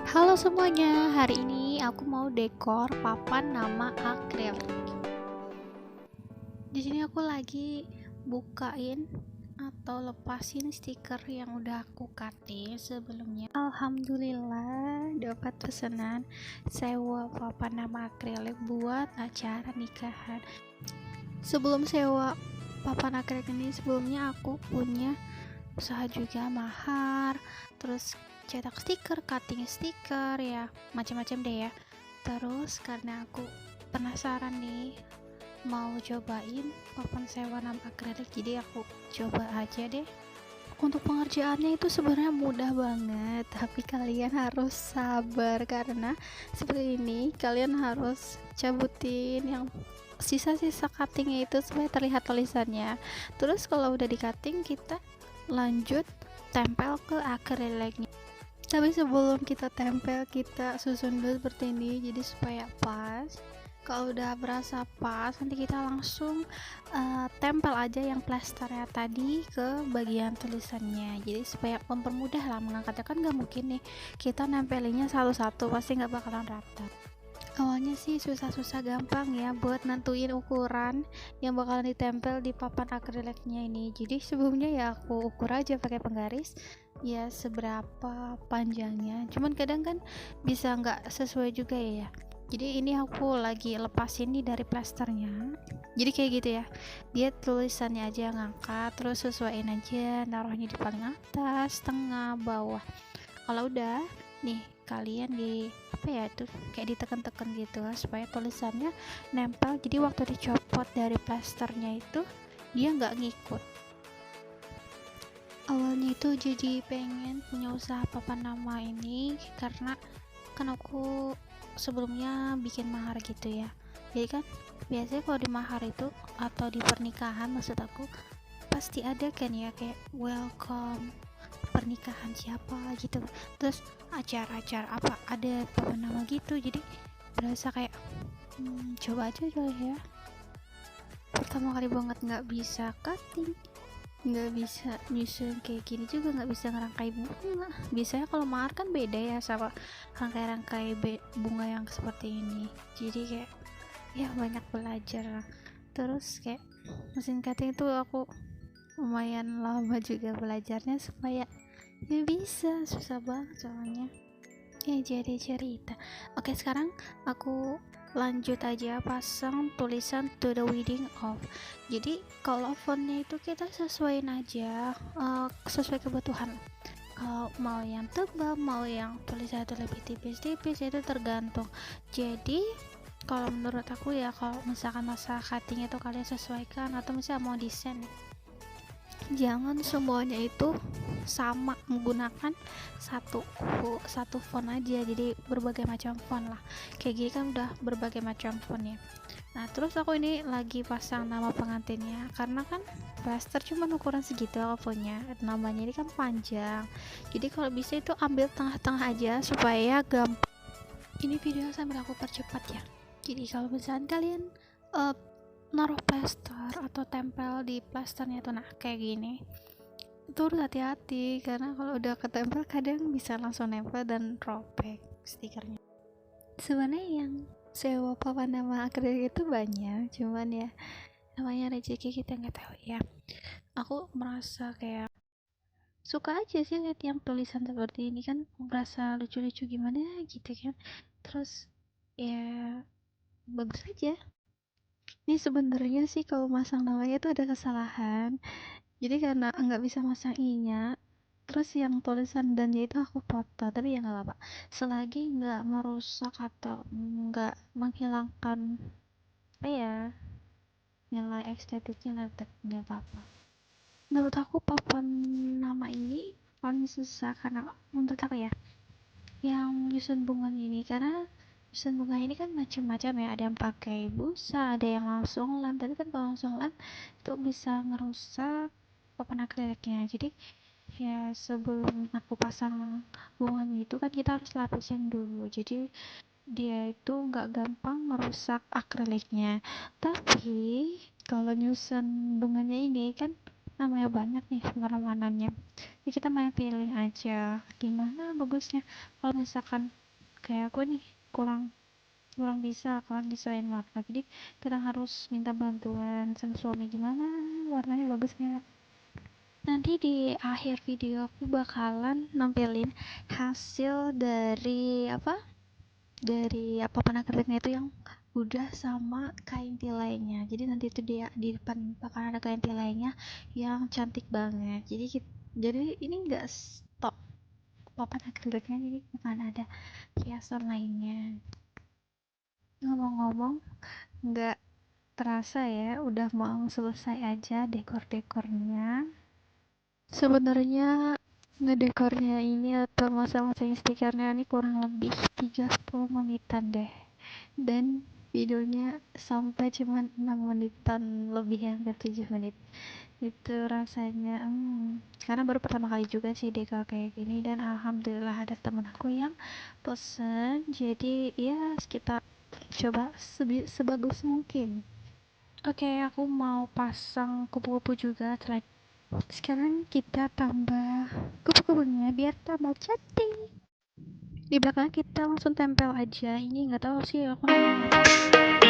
Halo semuanya, hari ini aku mau dekor papan nama akrilik. Di sini aku lagi bukain atau lepasin stiker yang udah aku cutting sebelumnya. Alhamdulillah dapat pesanan sewa papan nama akrilik buat acara nikahan. Sebelum sewa papan akrilik ini, sebelumnya aku punya usaha juga mahar, terus cetak stiker, cutting stiker, ya macam-macam deh ya. Terus karena aku penasaran nih mau cobain papan sewa nama akrilik, jadi aku coba aja deh. Untuk pengerjaannya itu sebenarnya mudah banget, tapi kalian harus sabar karena seperti ini kalian harus cabutin yang sisa-sisa cuttingnya itu supaya terlihat tulisannya. Terus kalau udah di cutting, kita lanjut tempel ke akriliknya. Tapi sebelum kita tempel, kita susun dulu seperti ini, jadi supaya pas. Kalau udah berasa pas, nanti kita langsung tempel aja yang plasternya tadi ke bagian tulisannya, jadi supaya mempermudah lah mengangkatnya. Kan gak mungkin nih kita nempelinnya satu-satu, pasti gak bakalan rata. Awalnya sih susah-susah gampang ya buat nentuin ukuran yang bakalan ditempel di papan akriliknya ini. Jadi sebelumnya ya aku ukur aja pakai penggaris ya seberapa panjangnya. Cuman kadang kan bisa nggak sesuai juga ya. Jadi ini aku lagi lepasin nih dari plasternya. Jadi kayak gitu ya. Dia tulisannya aja ngangkat, terus sesuaiin aja naruhnya di paling atas, tengah, bawah. Kalau udah nih, kalian di apa ya itu kayak ditekan-tekan gitu lah supaya tulisannya nempel, jadi waktu dicopot dari plasternya itu dia nggak ngikut. Awalnya itu jadi pengen punya usaha papan nama ini karena kan aku sebelumnya bikin mahar gitu ya. Jadi kan biasanya kalau di mahar itu atau di pernikahan maksud aku pasti ada kan ya kayak welcome pernikahan siapa gitu, terus acara-acara apa ada papan nama gitu. Jadi berasa kayak coba aja kali ya, pertama kali banget nggak bisa cutting, nggak bisa nyusun kayak gini juga, nggak bisa ngerangkai bunga. Biasanya kalau mahar kan beda ya sama rangkai-rangkai bunga yang seperti ini. Jadi kayak ya banyak belajar lah. Terus kayak mesin cutting itu aku lumayan lama juga belajarnya supaya ya bisa, susah banget soalnya. Ya jadi cerita. Oke, sekarang aku lanjut aja pasang tulisan to the wedding of. Jadi kalau fontnya itu kita sesuaiin aja, sesuai kebutuhan. Kalau mau yang tebal, mau yang tulisannya itu lebih tipis-tipis, itu tergantung. Jadi kalau menurut aku ya, kalau misalkan masa cutting itu kalian sesuaikan, atau misalnya mau desain, jangan semuanya itu sama, menggunakan satu font aja. Jadi berbagai macam font lah, kayak gini kan udah berbagai macam font ya. Nah terus aku ini lagi pasang nama pengantinnya karena kan plaster cuma ukuran segitu aku punya, namanya ini kan panjang, jadi kalau bisa itu ambil tengah-tengah aja supaya gampang. Ini video sambil aku percepat ya. Jadi kalau misalnya kalian uh, naruh plaster atau tempel di plasternya tuh, nah kayak gini, itu harus hati-hati karena kalau udah ketempel kadang bisa langsung nempel dan robek stikernya. Sebenarnya yang sewa papan nama akrilik itu banyak, cuman ya namanya rezeki kita nggak tahu ya. Aku merasa kayak suka aja sih lihat yang tulisan seperti ini, kan merasa lucu-lucu gimana gitu kan. Terus ya bagus aja. Ini sebenarnya sih kalau masang namanya itu ada kesalahan. Jadi karena nggak bisa masang i-nya, terus yang tulisan dannya itu aku foto, tapi ya nggak apa-apa, selagi nggak merusak atau nggak menghilangkan apa ya nilai estetiknya, nggak apa-apa. Menurut aku papan nama ini paling susah karena menurut aku ya yang nyusun bunga ini, karena nyusun bunga ini kan macam-macam ya, ada yang pakai busa, ada yang langsung lem, tapi kan kalau langsung lem itu bisa ngerusak papan akriliknya. Jadi ya sebelum aku pasang bunganya itu kan kita harus lapisin dulu, jadi dia itu nggak gampang merusak akriliknya. Tapi kalau nyusun bunganya ini kan namanya banyak nih warna-warnanya, ya kita main pilih aja gimana bagusnya. Kalau misalkan kayak aku nih kurang kurang bisa kan desain warna, jadi kita harus minta bantuan sama suami gimana warnanya bagusnya. Nanti di akhir video aku bakalan nampilin hasil dari apa penagarnya itu yang udah sama kain tilainya. Jadi nanti itu dia di depan bakal ada kain tilainya yang cantik banget. Jadi ini enggak stop papan akriliknya, jadi akan ada hiasan lainnya. Ngomong-ngomong, nggak terasa ya udah mau selesai aja dekor-dekornya. Sebenarnya ngedekornya ini atau masang-masang stikernya ini kurang lebih 30 menitan deh, dan videonya sampai cuman 6 menitan lebih, hampir 7 menit. Itu rasanya karena baru pertama kali juga sih dekor kayak gini, dan alhamdulillah ada temen aku yang pesen, jadi ya kita coba sebagus mungkin. Oke, aku mau pasang kupu-kupu juga. Sekarang kita tambah kupu-kupunya biar tambah cantik. Di belakang kita langsung tempel aja. Ini nggak tahu sih aku namanya apa.